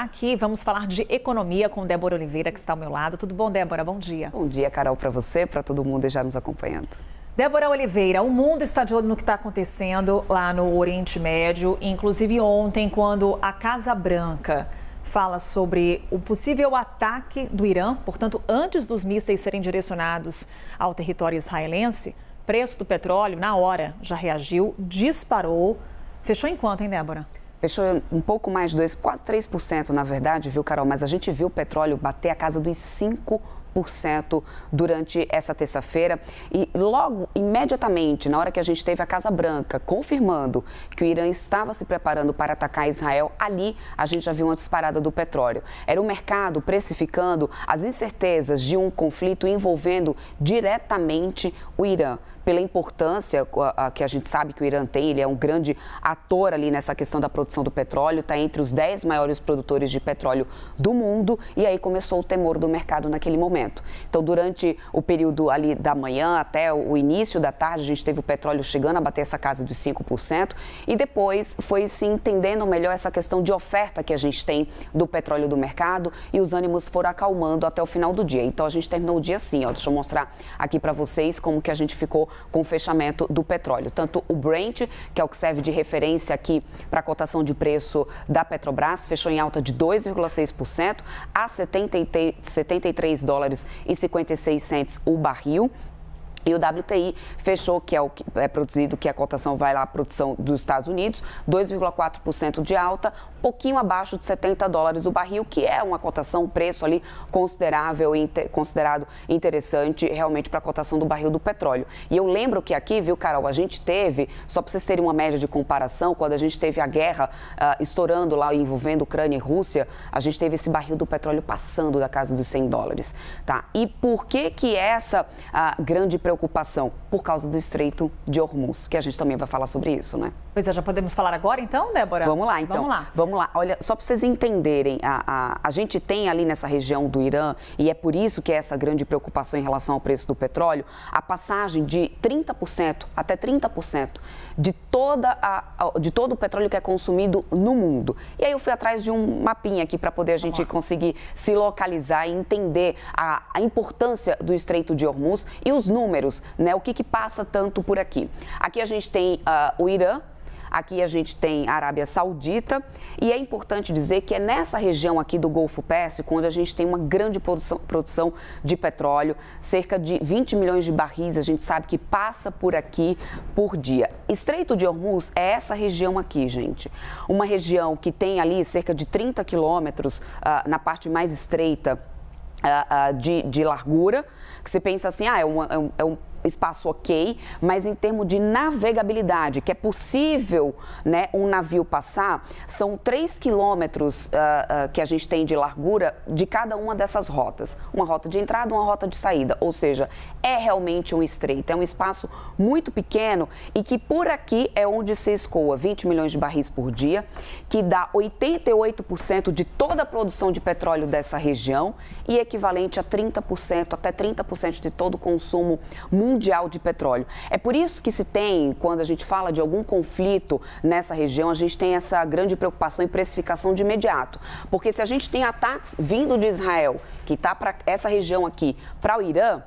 aqui. Vamos falar de economia com Débora Oliveira, que está ao meu lado. Tudo bom, Débora? Bom dia. Bom dia, Carol, para você, para todo mundo já nos acompanhando. Débora Oliveira, o mundo está de olho no que está acontecendo lá no Oriente Médio, inclusive ontem, quando a Casa Branca fala sobre o possível ataque do Irã, portanto, antes dos mísseis serem direcionados ao território israelense, o preço do petróleo, na hora, já reagiu, disparou. Fechou em quanto, hein, Débora? Fechou um pouco mais de quase 3%, na verdade, viu, Carol? Mas a gente viu o petróleo bater a casa dos 5% durante essa terça-feira e logo, imediatamente, na hora que a gente teve a Casa Branca confirmando que o Irã estava se preparando para atacar Israel, ali a gente já viu uma disparada do petróleo. Era o mercado precificando as incertezas de um conflito envolvendo diretamente o Irã. Pela importância que a gente sabe que o Irã tem, ele é um grande ator ali nessa questão da produção do petróleo, está entre os 10 maiores produtores de petróleo do mundo e aí começou o temor do mercado naquele momento. Então, durante o período ali da manhã até o início da tarde, a gente teve o petróleo chegando a bater essa casa dos 5% e depois foi se entendendo melhor essa questão de oferta que a gente tem do petróleo do mercado e os ânimos foram acalmando até o final do dia. Então, a gente terminou o dia assim, ó, deixa eu mostrar aqui para vocês como que a gente ficou com o fechamento do petróleo. Tanto o Brent, que é o que serve de referência aqui para a cotação de preço da Petrobras, fechou em alta de 2,6% a 73 dólares e 56 cents o barril. E o WTI fechou, que é o que é produzido, que a cotação vai lá à produção dos Estados Unidos, 2,4% de alta, pouquinho abaixo de 70 dólares o barril, que é uma cotação, um preço ali considerável, considerado interessante realmente para a cotação do barril do petróleo. E eu lembro que aqui, viu, Carol, a gente teve, só para vocês terem uma média de comparação, quando a gente teve a guerra estourando lá, envolvendo Ucrânia e Rússia, a gente teve esse barril do petróleo passando da casa dos 100 dólares, tá? E por que essa grande preocupação? Por causa do Estreito de Hormuz, que a gente também vai falar sobre isso, né? Pois é, já podemos falar agora então, Débora? Vamos lá, então. Vamos lá. Olha, só para vocês entenderem, a gente tem ali nessa região do Irã, e é por isso que é essa grande preocupação em relação ao preço do petróleo, a passagem de 30% até 30% de todo o petróleo que é consumido no mundo. E aí eu fui atrás de um mapinha aqui para poder a gente conseguir se localizar e entender a importância do Estreito de Hormuz e os números, né? O que passa tanto por aqui. Aqui a gente tem o Irã, aqui a gente tem a Arábia Saudita e é importante dizer que é nessa região aqui do Golfo Pérsico onde a gente tem uma grande produção de petróleo, cerca de 20 milhões de barris, a gente sabe que passa por aqui por dia. Estreito de Hormuz é essa região aqui, gente. Uma região que tem ali cerca de 30 quilômetros na parte mais estreita de largura, que você pensa assim, é um espaço ok, mas em termos de navegabilidade, que é possível, né, um navio passar, são 3 quilômetros que a gente tem de largura de cada uma dessas rotas. Uma rota de entrada, uma rota de saída, ou seja, é realmente um estreito, é um espaço muito pequeno e que por aqui é onde se escoa 20 milhões de barris por dia, que dá 88% de toda a produção de petróleo dessa região e equivalente a 30%, até 30% de todo o consumo mundial de petróleo. É por isso que se tem, quando a gente fala de algum conflito nessa região, a gente tem essa grande preocupação em precificação de imediato. Porque se a gente tem ataques vindo de Israel, que está para essa região aqui, para o Irã,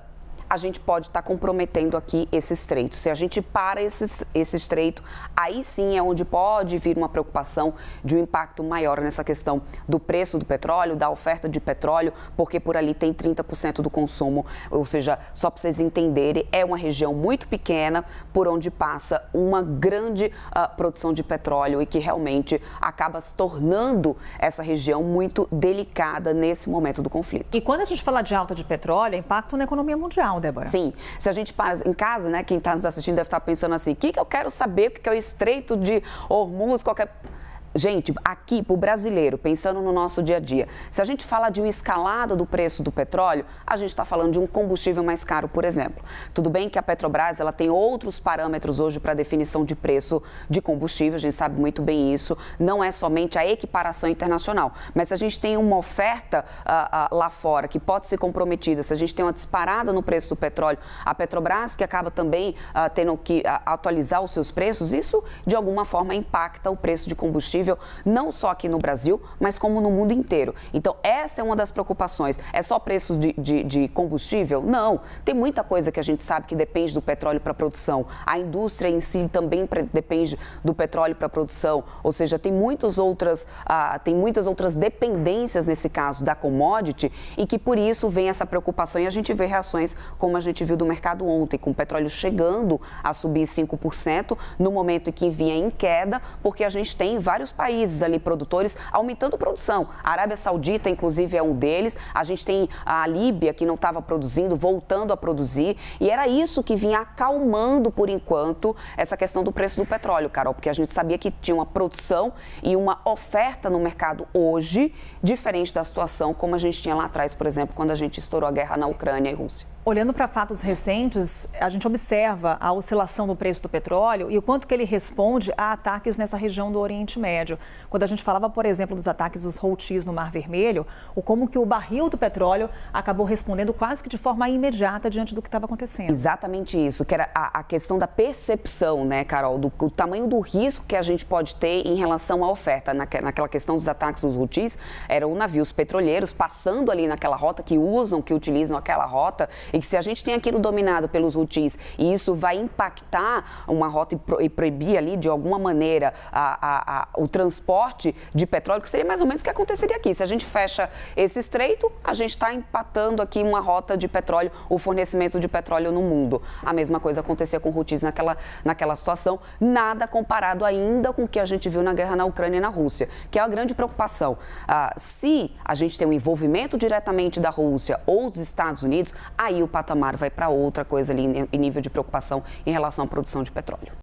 a gente pode estar comprometendo aqui esse estreito. Se a gente para esse estreito, aí sim é onde pode vir uma preocupação de um impacto maior nessa questão do preço do petróleo, da oferta de petróleo, porque por ali tem 30% do consumo, ou seja, só para vocês entenderem, é uma região muito pequena por onde passa uma grande produção de petróleo e que realmente acaba se tornando essa região muito delicada nesse momento do conflito. E quando a gente fala de alta de petróleo, é impacto na economia mundial, Débora? Sim. Se a gente para em casa, né, quem está nos assistindo deve estar pensando assim, o que eu quero saber, o que é o Estreito de Hormuz, qualquer... Gente, aqui para o brasileiro, pensando no nosso dia a dia, se a gente fala de uma escalada do preço do petróleo, a gente está falando de um combustível mais caro, por exemplo. Tudo bem que a Petrobras ela tem outros parâmetros hoje para definição de preço de combustível, a gente sabe muito bem isso, não é somente a equiparação internacional, mas se a gente tem uma oferta lá fora que pode ser comprometida, se a gente tem uma disparada no preço do petróleo, a Petrobras que acaba também tendo que atualizar os seus preços, isso de alguma forma impacta o preço de combustível combustível, não só aqui no Brasil, mas como no mundo inteiro. Então, essa é uma das preocupações. É só preço de combustível? Não. Tem muita coisa que a gente sabe que depende do petróleo para a produção. A indústria em si também depende do petróleo para a produção. Ou seja, tem muitas outras dependências nesse caso da commodity e que por isso vem essa preocupação e a gente vê reações como a gente viu do mercado ontem, com o petróleo chegando a subir 5% no momento em que vinha em queda, porque a gente tem vários países ali produtores aumentando a produção. A Arábia Saudita, inclusive, é um deles. A gente tem a Líbia, que não estava produzindo, voltando a produzir. E era isso que vinha acalmando, por enquanto, essa questão do preço do petróleo, Carol, porque a gente sabia que tinha uma produção e uma oferta no mercado hoje, diferente da situação como a gente tinha lá atrás, por exemplo, quando a gente estourou a guerra na Ucrânia e Rússia. Olhando para fatos recentes, a gente observa a oscilação do preço do petróleo e o quanto que ele responde a ataques nessa região do Oriente Médio. Quando a gente falava, por exemplo, dos ataques dos Houthis no Mar Vermelho, o como que o barril do petróleo acabou respondendo quase que de forma imediata diante do que estava acontecendo. Exatamente isso, que era a questão da percepção, né, Carol, do tamanho do risco que a gente pode ter em relação à oferta. Naquela questão dos ataques dos Houthis, eram navios petroleiros passando ali naquela rota, que utilizam aquela rota, e que se a gente tem aquilo dominado pelos Houthis e isso vai impactar uma rota e proibir ali de alguma maneira o transporte de petróleo, que seria mais ou menos o que aconteceria aqui. Se a gente fecha esse estreito, a gente está empatando aqui uma rota de petróleo, o fornecimento de petróleo no mundo. A mesma coisa acontecia com Houthis naquela situação, nada comparado ainda com o que a gente viu na guerra na Ucrânia e na Rússia, que é a grande preocupação. Se a gente tem um envolvimento diretamente da Rússia ou dos Estados Unidos, aí o patamar vai para outra coisa ali em nível de preocupação em relação à produção de petróleo.